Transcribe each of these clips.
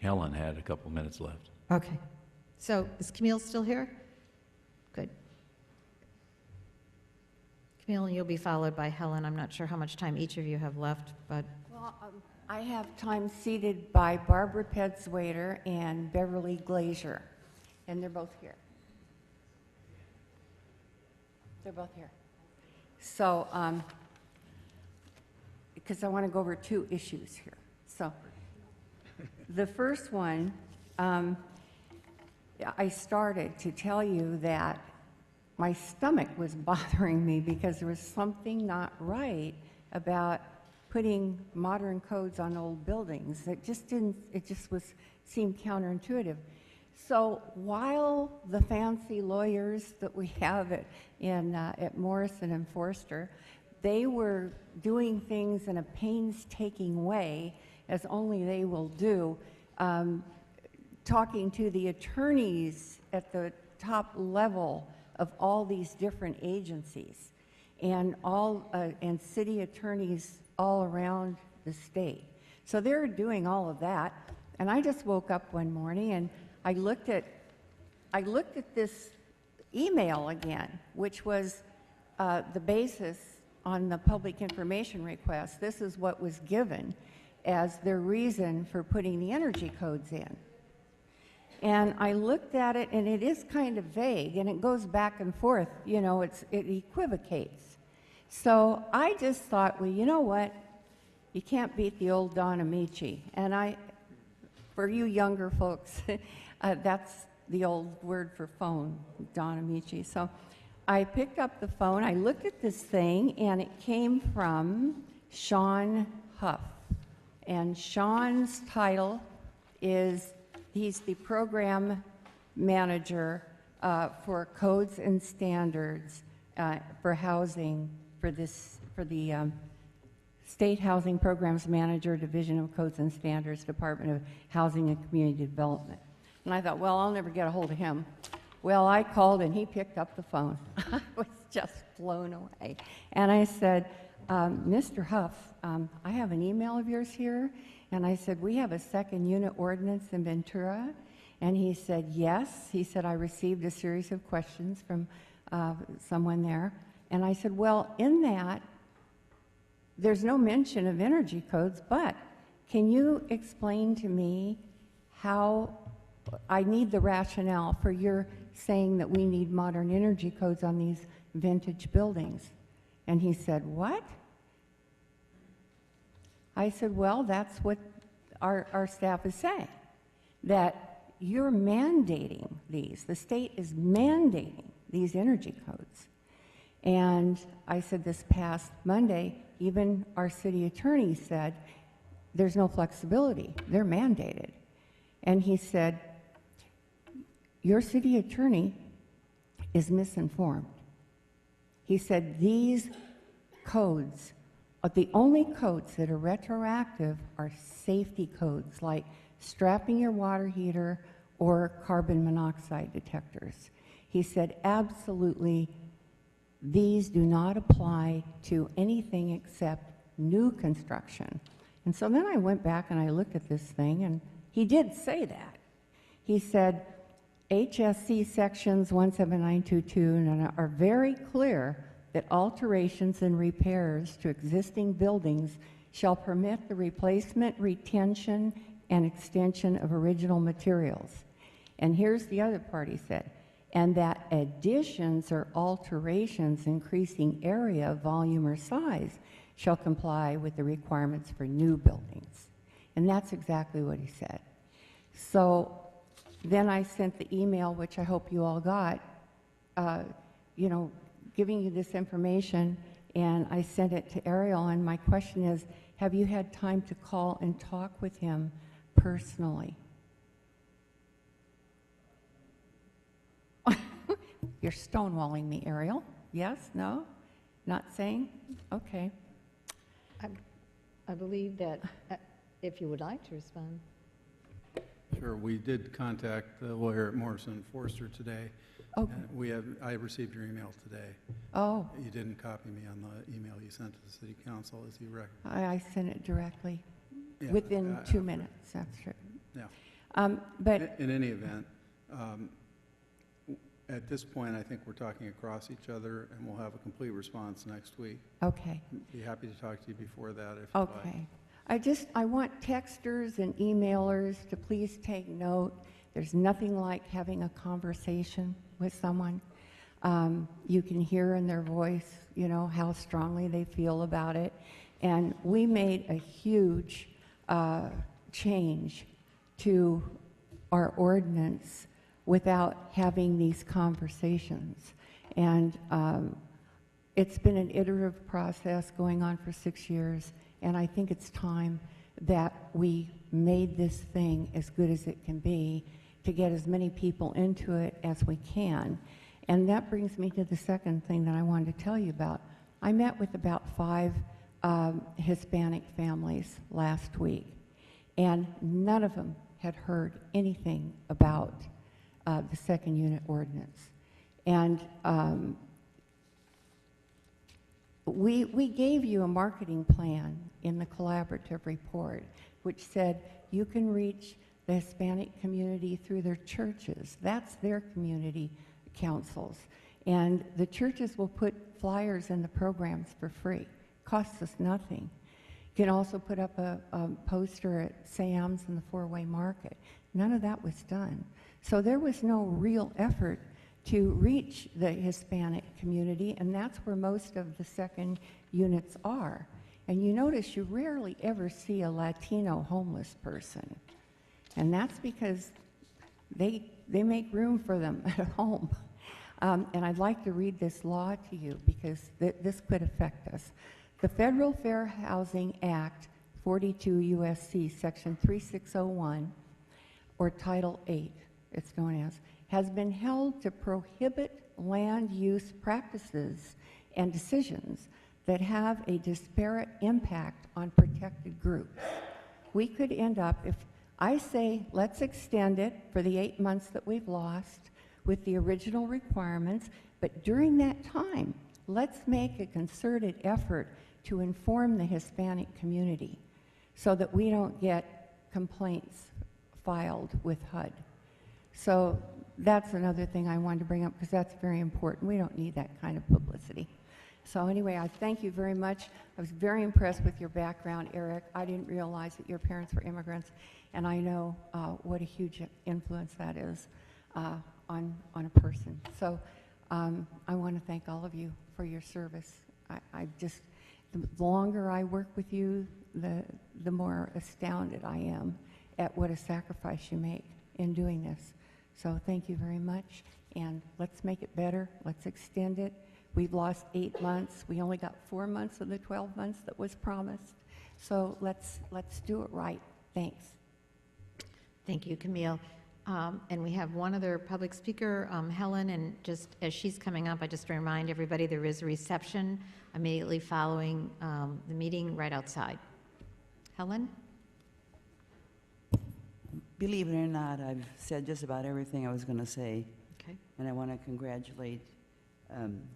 Helen had a couple minutes left. Okay. So is Camille still here? Good. Camille, you'll be followed by Helen. I'm not sure how much time each of you have left, but Well, I have time seated by Barbara Pedswaiter and Beverly Glazier, and they're both here. They're both here. So, because I want to go over two issues here. So, the first one, I started to tell you that my stomach was bothering me because there was something not right about putting modern codes on old buildings. It just seemed counterintuitive. So while the fancy lawyers that we have at Morrison and Forster, they were doing things in a painstaking way, as only they will do, talking to the attorneys at the top level of all these different agencies and and city attorneys all around the state. So they're doing all of that, and I just woke up one morning and I looked at this email again, which was the basis on the public information request. This is what was given as their reason for putting the energy codes in. And I looked at it, and it is kind of vague, and it goes back and forth. You know, it equivocates. So I just thought, well, you know what? You can't beat the old Don Amici. And for you younger folks, that's the old word for phone, Don Amici. So I picked up the phone, I looked at this thing, and it came from Sean Huff. And Sean's title is, he's the program manager for codes and standards for housing for the State Housing Programs Manager, Division of Codes and Standards, Department of Housing and Community Development. And I thought, well, I'll never get a hold of him. Well, I called and he picked up the phone. I was just blown away. And I said, Mr. Huff, I have an email of yours here. And I said, we have a second unit ordinance in Ventura. And he said, yes. He said, I received a series of questions from someone there. And I said, well, in that, there's no mention of energy codes, but can you explain to me how I need the rationale for your saying that we need modern energy codes on these vintage buildings? And he said, what? I said, well, that's what our staff is saying, that you're mandating these. The state is mandating these energy codes. And I said this past Monday, even our city attorney said, there's no flexibility. They're mandated. And he said, your city attorney is misinformed. He said, these codes, the only codes that are retroactive are safety codes, like strapping your water heater or carbon monoxide detectors. He said, absolutely, these do not apply to anything except new construction. And so then I went back and I looked at this thing, and he did say that. He said, HSC sections 17922 are very clear that alterations and repairs to existing buildings shall permit the replacement, retention, and extension of original materials. And here's the other part he said, and that additions or alterations increasing area, volume, or size shall comply with the requirements for new buildings. And that's exactly what he said. So then I sent the email, which I hope you all got, giving you this information, and I sent it to Ariel, and my question is, have you had time to call and talk with him personally? You're stonewalling me, Ariel. Yes? No? Not saying? Okay. I believe that if you would like to respond. Sure. We did contact the lawyer at Morrison & Forster today. Oh. I received your email today. Oh. You didn't copy me on the email you sent to the City Council, as you recommended. I sent it directly. Yeah, within 2 minutes, that's true. Yeah. But In any event, at this point, I think we're talking across each other, and we'll have a complete response next week. okay, Be happy to talk to you before that if you'd like. okay. I want texters and emailers to please take note. There's nothing like having a conversation with someone. You can hear in their voice, you know, how strongly they feel about it. And we made a huge change to our ordinance without having these conversations. And it's been an iterative process going on for 6 years, and I think it's time that we made this thing as good as it can be to get as many people into it as we can. And that brings me to the second thing that I wanted to tell you about. I met with about 5 Hispanic families last week, and none of them had heard anything about the second unit ordinance. And we gave you a marketing plan in the collaborative report, which said you can reach the Hispanic community through their churches. That's their community councils. And the churches will put flyers in the programs for free. Costs us nothing. You can also put up a poster at Sam's and the Four-Way Market. None of that was done. So there was no real effort to reach the Hispanic community, and that's where most of the second units are. And you notice you rarely ever see a Latino homeless person. And that's because they make room for them at home. And I'd like to read this law to you because this could affect us. The Federal Fair Housing Act, 42 U.S.C. Section 3601, or Title 8, it's known as, has been held to prohibit land use practices and decisions that have a disparate impact on protected groups. We could end up, if I say let's extend it for the 8 months that we've lost with the original requirements, but during that time, let's make a concerted effort to inform the Hispanic community so that we don't get complaints filed with HUD. So that's another thing I wanted to bring up because that's very important. We don't need that kind of publicity. So anyway, I thank you very much. I was very impressed with your background, Eric. I didn't realize that your parents were immigrants, and I know what a huge influence that is on a person. So I want to thank all of you for your service. The longer I work with you, the more astounded I am at what a sacrifice you make in doing this. So thank you very much, and let's make it better. Let's extend it. We've lost 8 months. We only got 4 months of the 12 months that was promised. So let's do it right. Thanks. Thank you, Camille. And we have one other public speaker, Helen, and just as she's coming up, I just remind everybody there is a reception immediately following the meeting right outside. Helen? Believe it or not, I've said just about everything I was going to say. Okay. And I want to congratulate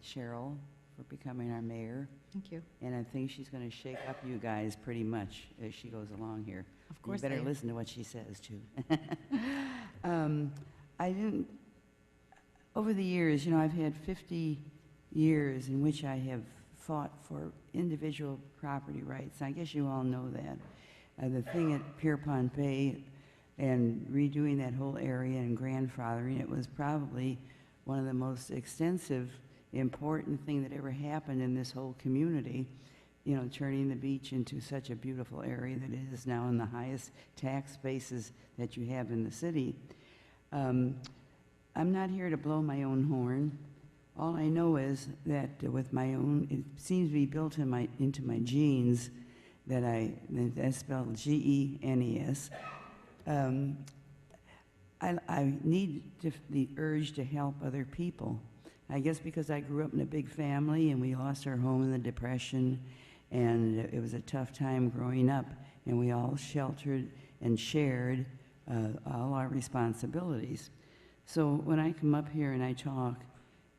Cheryl for becoming our mayor. Thank you. And I think she's going to shake up you guys pretty much as she goes along here. Of course. You better listen to what she says, too. Over the years, you know, I've had 50 years in which I have fought for individual property rights. I guess you all know that. The thing at Pierpont Bay and redoing that whole area and grandfathering, it was probably one of the most extensive, important thing that ever happened in this whole community, you know, turning the beach into such a beautiful area that it is now in the highest tax bases that you have in the city. I'm not here to blow my own horn. All I know is that with my own, it seems to be built into my genes that's spelled G-E-N-E-S. I need the urge to help other people. I guess because I grew up in a big family and we lost our home in the Depression, and it was a tough time growing up, and we all sheltered and shared all our responsibilities. So when I come up here and I talk,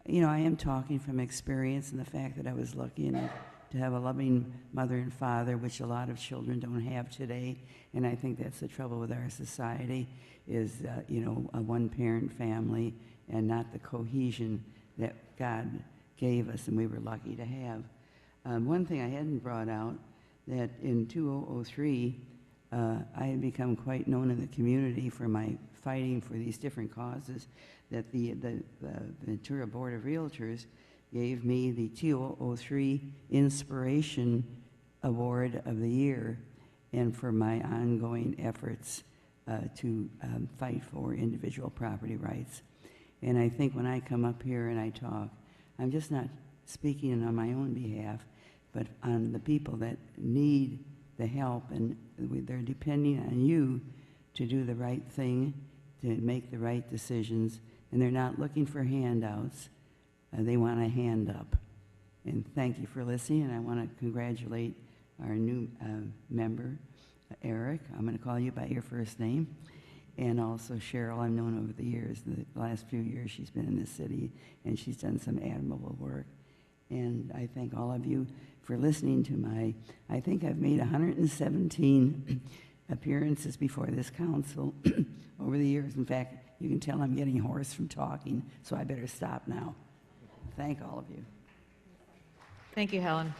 you know, I am talking from experience and the fact that I was lucky enough to have a loving mother and father, which a lot of children don't have today. And I think that's the trouble with our society is, you know, a one-parent family and not the cohesion that God gave us and we were lucky to have. One thing I hadn't brought out, that in 2003, I had become quite known in the community for my fighting for these different causes, that the Ventura Board of Realtors gave me the 2003 Inspiration Award of the Year, and for my ongoing efforts to fight for individual property rights. And I think when I come up here and I talk, I'm just not speaking on my own behalf, but on the people that need the help, and they're depending on you to do the right thing, to make the right decisions, and they're not looking for handouts. They want a hand up. And thank you for listening, and I want to congratulate our new member, Eric. I'm going to call you by your first name. And also Cheryl, I've known over the years, the last few years she's been in this city, and she's done some admirable work. And I thank all of you for listening to my, I think I've made 117 appearances before this council over the years. In fact, you can tell I'm getting hoarse from talking, so I better stop now. Thank all of you. Thank you, Helen.